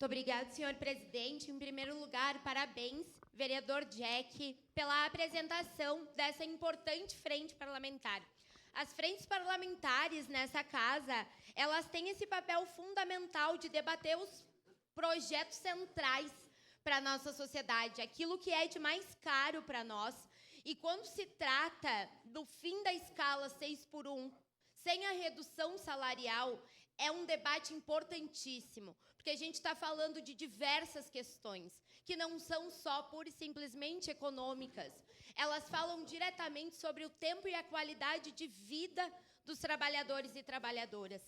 Muito obrigada, senhor presidente. Em primeiro lugar, parabéns, vereador Jack, pela apresentação dessa importante frente parlamentar. As frentes parlamentares nessa casa, elas têm esse papel fundamental de debater os projetos centrais para a nossa sociedade, aquilo que é de mais caro para nós. E quando se trata do fim da escala 6x1, sem a redução salarial, é um debate importantíssimo, porque a gente está falando de diversas questões, que não são só pura e simplesmente econômicas. Elas falam diretamente sobre o tempo e a qualidade de vida dos trabalhadores e trabalhadoras.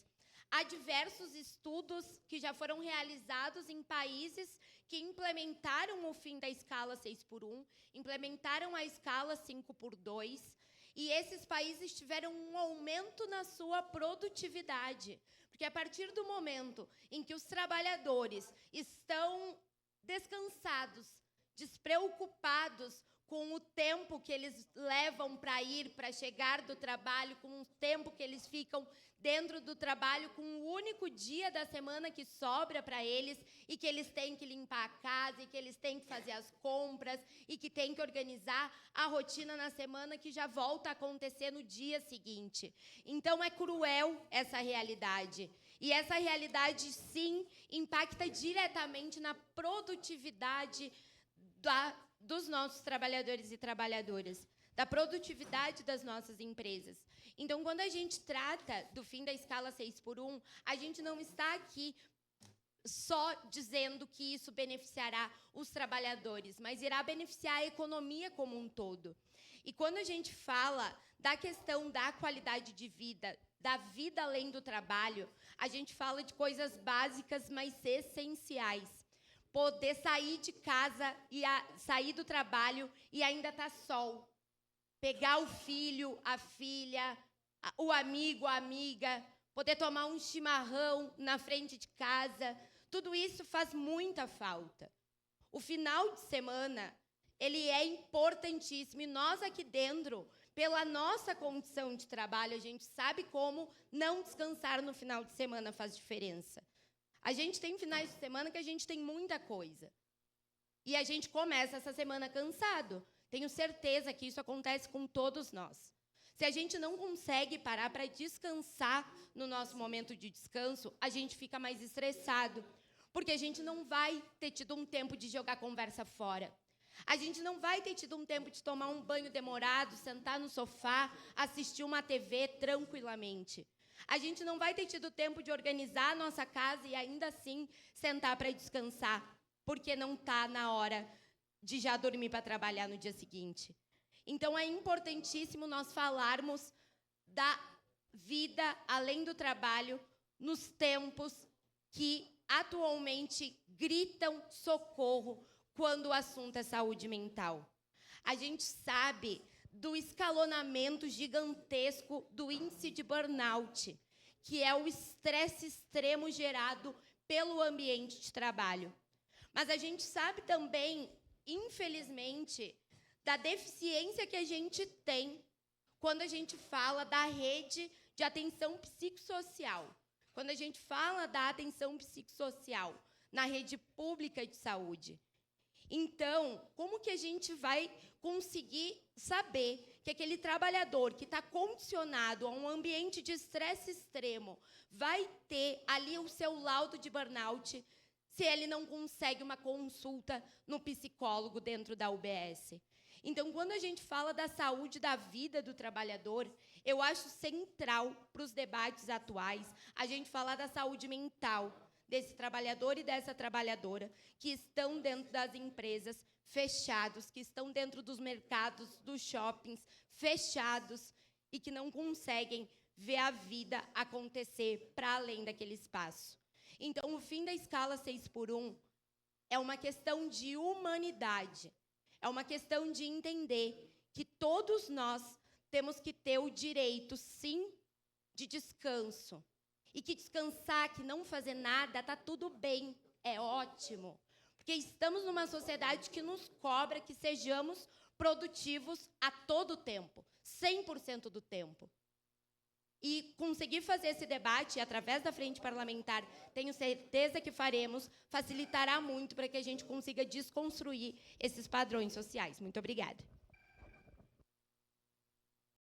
Há diversos estudos que já foram realizados em países que implementaram o fim da escala 6x1, implementaram a escala 5x2, e esses países tiveram um aumento na sua produtividade. Porque a partir do momento em que os trabalhadores estão descansados, despreocupados com o tempo que eles levam para ir, para chegar do trabalho, com o tempo que eles ficam dentro do trabalho, com o único dia da semana que sobra para eles e que eles têm que limpar a casa, e que eles têm que fazer as compras, e que têm que organizar a rotina na semana que já volta a acontecer no dia seguinte. Então, é cruel essa realidade. E essa realidade, sim, impacta diretamente na produtividade dos nossos trabalhadores e trabalhadoras, da produtividade das nossas empresas. Então, quando a gente trata do fim da escala 6x1, a gente não está aqui só dizendo que isso beneficiará os trabalhadores, mas irá beneficiar a economia como um todo. E quando a gente fala da questão da qualidade de vida, da vida além do trabalho, a gente fala de coisas básicas, mas essenciais. Poder sair de casa, e sair do trabalho e ainda estar sol. Pegar o filho, a filha, o amigo, a amiga, poder tomar um chimarrão na frente de casa. Tudo isso faz muita falta. O final de semana, ele é importantíssimo. E nós aqui dentro, pela nossa condição de trabalho, a gente sabe como não descansar no final de semana faz diferença. A gente tem finais de semana que a gente tem muita coisa. E a gente começa essa semana cansado. Tenho certeza que isso acontece com todos nós. Se a gente não consegue parar para descansar no nosso momento de descanso, a gente fica mais estressado, porque a gente não vai ter tido um tempo de jogar conversa fora. A gente não vai ter tido um tempo de tomar um banho demorado, sentar no sofá, assistir uma TV tranquilamente. A gente não vai ter tido tempo de organizar a nossa casa e ainda assim sentar para descansar, porque não está na hora de já dormir para trabalhar no dia seguinte. Então, é importantíssimo nós falarmos da vida além do trabalho nos tempos que atualmente gritam socorro quando o assunto é saúde mental. A gente sabe do escalonamento gigantesco do índice de burnout, que é o estresse extremo gerado pelo ambiente de trabalho. Mas a gente sabe também, infelizmente, da deficiência que a gente tem quando a gente fala da rede de atenção psicossocial. Quando a gente fala da atenção psicossocial na rede pública de saúde. Então, como que a gente vai conseguir saber que aquele trabalhador que está condicionado a um ambiente de estresse extremo vai ter ali o seu laudo de burnout se ele não consegue uma consulta no psicólogo dentro da UBS? Então, quando a gente fala da saúde da vida do trabalhador, eu acho central para os debates atuais a gente falar da saúde mental desse trabalhador e dessa trabalhadora que estão dentro das empresas fechados, que estão dentro dos mercados, dos shoppings fechados e que não conseguem ver a vida acontecer para além daquele espaço. Então, o fim da escala 6x1 é uma questão de humanidade, é uma questão de entender que todos nós temos que ter o direito, sim, de descanso. E que descansar, que não fazer nada, está tudo bem, é ótimo. Porque estamos numa sociedade que nos cobra que sejamos produtivos a todo tempo, 100% do tempo. e conseguir fazer esse debate através da frente parlamentar, tenho certeza que faremos, facilitará muito para que a gente consiga desconstruir esses padrões sociais. Muito obrigada.